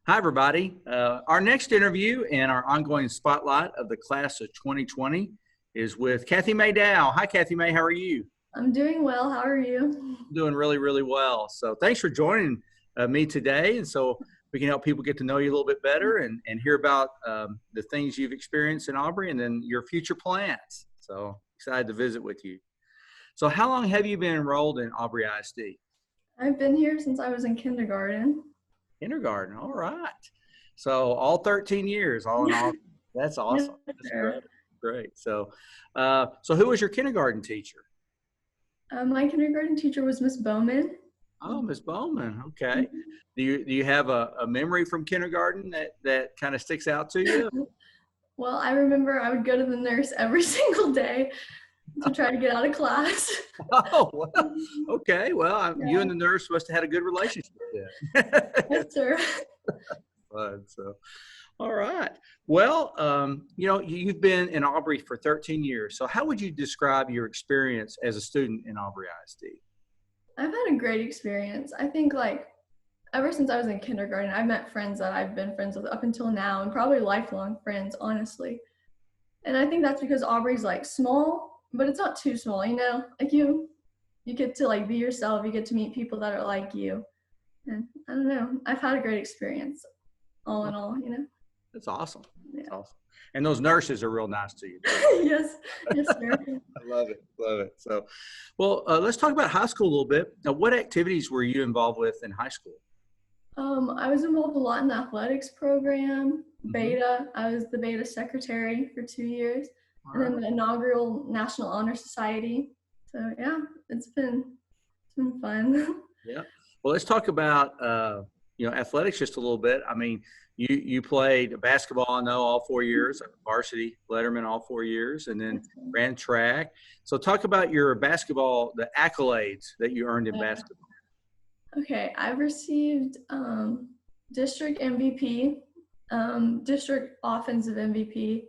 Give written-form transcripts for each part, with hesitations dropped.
Hi, everybody. Our next interview and our ongoing spotlight of the class of 2020 is with Kathy May Dow. Hi, Kathy May. How are you? I'm doing well. How are you? Doing really, really well. So thanks for joining me today. And so we can help people get to know you a little bit better and hear about the things you've experienced in Aubrey and then your future plans. So excited to visit with you. So how long have you been enrolled in Aubrey ISD? I've been here since I was in kindergarten. Kindergarten. All right. So all 13 years, all in all. That's Yes, awesome. That's sir. great. Great. So who was your kindergarten teacher? My kindergarten teacher was Miss Bowman. Oh, Miss Bowman. Okay. Mhm. Do you have a memory from kindergarten that kind of sticks out to you? Well, I remember I would go to the nurse every single day to try to get out of class. Oh, well, okay. Well, you and Yeah, the nurse must have had a good relationship then. yes, sir. Fun, so, all right. Well, you've been in Aubrey for 13 years. So how would you describe your experience as a student in Aubrey ISD? I've had a great experience. I think like ever since I was in kindergarten, I've met friends that I've been friends with up until now and probably lifelong friends, honestly. And I think that's because Aubrey's like small, but it's not too small, you know? Like you get to like be yourself, you get to meet people that are like you. And I don't know, I've had a great experience all in all, you know? That's awesome. That's Yeah. awesome. And those nurses are real nice to you. Yes, yes, sir. I love it. Love it. So, well, let's talk about high school a little bit. Now, what activities were you involved with in high school? I was involved a lot in the athletics program, Hmm. Beta. I was the Beta secretary for 2 years, All and then right. the inaugural National Honor Society. So yeah, it's been fun. Yeah. Well, let's talk about athletics just a little bit. I mean, you played basketball, I know, all 4 years, varsity letterman all 4 years, and then That's fun. ran track. So talk about your basketball, the accolades that you earned in Yeah. basketball. Okay, I've received district MVP, district offensive MVP.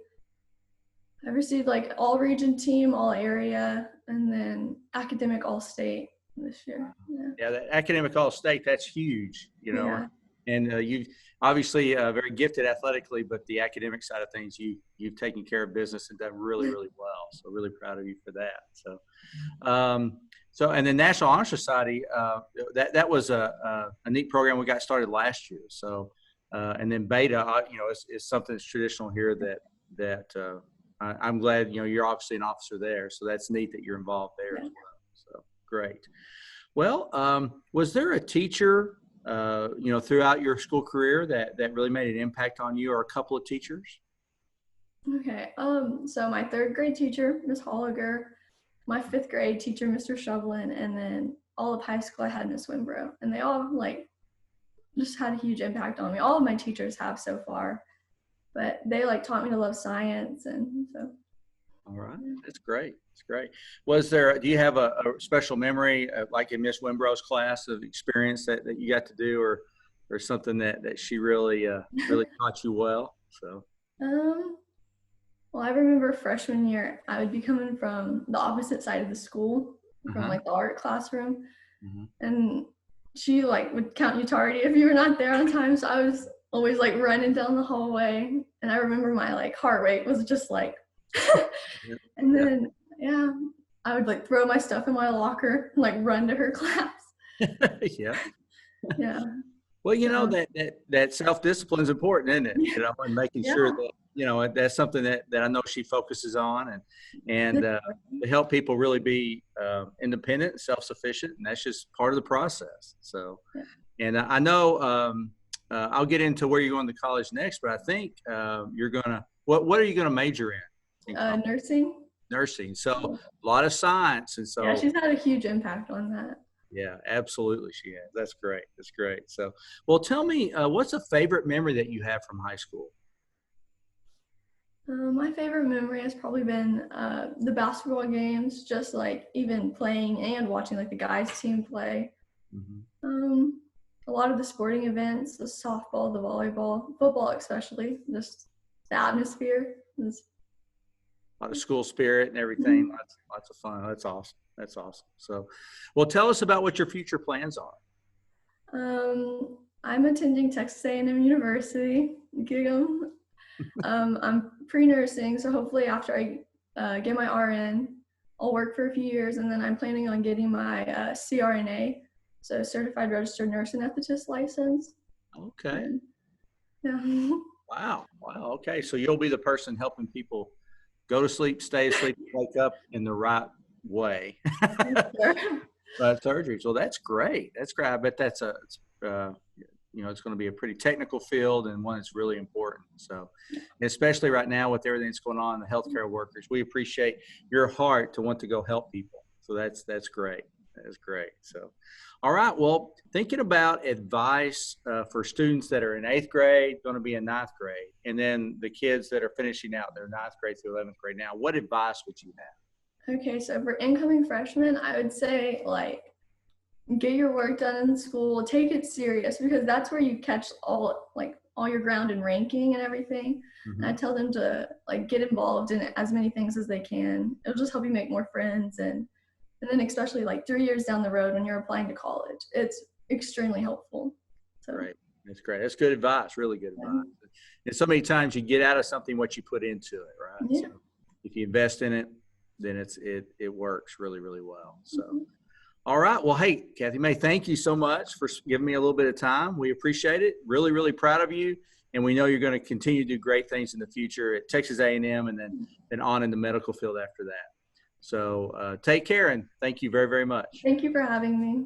I've received like all region team, all area, and then academic all state this year. Yeah. Yeah, the academic all state, that's huge, Yeah. and you've obviously very gifted athletically, but the academic side of things, you've taken care of business and done really, really well. So really proud of you for that. Um, and the National Honor Society, that was a neat program we got started last year. So, and then Beta, is something that's traditional here that I'm glad, you're obviously an officer there. So that's neat that you're involved there as Yeah. well. So great. Well, was there a teacher, throughout your school career that really made an impact on you, or a couple of teachers? Okay. So my third grade teacher, Miss Holliger, my fifth grade teacher, Mr. Shovelin, and then all of high school I had Miss Wimbrow. And they all like just had a huge impact on me. All of my teachers have so far. But they like taught me to love science and so All right, yeah. that's great. That's great. Do you have a special memory, like in Miss Wimbrow's class, of experience that you got to do, or something that she really taught you well? So, Um well, I remember freshman year I would be coming from the opposite side of the school from uh-huh. like the art classroom Hmm. and she like would count you tardy if you were not there on time. So I was always like running down the hallway and I remember my like heart rate was just like Yeah, and yeah, then yeah, I would like throw my stuff in my locker and like run to her class. yeah. Yeah. Well, So that self discipline is important, isn't it? And making sure yeah. that that's something that I know she focuses on, and to help people really be independent, self sufficient, and that's just part of the process. So, Yeah. and I know I'll get into where you're going to college next, but I think you're gonna what are you going to major in college? Nursing. Nursing. So a lot of science, and Yeah, so she's had a huge impact on that. yeah, absolutely, she has. That's great. That's great. So, well, tell me, what's a favorite memory that you have from high school? My favorite memory has probably been the basketball games, just like even playing and watching like the guys team play. Hmm. Um, a lot of the sporting events, the softball, the volleyball, football especially, just the atmosphere is. A lot of school spirit and everything. Mhm. Lots of fun. That's awesome. That's awesome. So, well, tell us about what your future plans are. Um, I'm attending Texas A&M University, Gig'em. I'm pre-nursing, so hopefully after I get my RN, I'll work for a few years, and then I'm planning on getting my CRNA, so Certified Registered Nurse Anesthetist license. Okay. And, yeah. Wow. Wow. Okay. So you'll be the person helping people go to sleep, stay asleep, wake up in the right way. Sure. Surgery. So that's great. That's great. I bet that's uh, it's going to be a pretty technical field and one that's really important. So, especially right now with everything that's going on, the healthcare workers, we appreciate your heart to want to go help people. So that's great. That's great. So, all right. Well, thinking about advice for students that are in 8th grade, going to be in 9th grade, and then the kids that are finishing out their 9th grade through 11th grade now, what advice would you have? Okay, so for incoming freshmen, I would say like get your work done in school, take it serious because that's where you catch all your ground in ranking and everything. Mm-hmm. And I tell them to like get involved in as many things as they can. It'll just help you make more friends and then especially like 3 years down the road when you're applying to college, it's extremely helpful. So Great. That's great. That's good advice. Really good advice. And so many times you get out of something what you put into it, right? yeah. So if you invest in it, then it works really, really well. So, all right. Well, hey, Kathy May, thank you so much for giving me a little bit of time. We appreciate it. Really, really proud of you. And we know you're going to continue to do great things in the future at Texas A&M and then on in the medical field after that. So take care and thank you very, very much. Thank you for having me.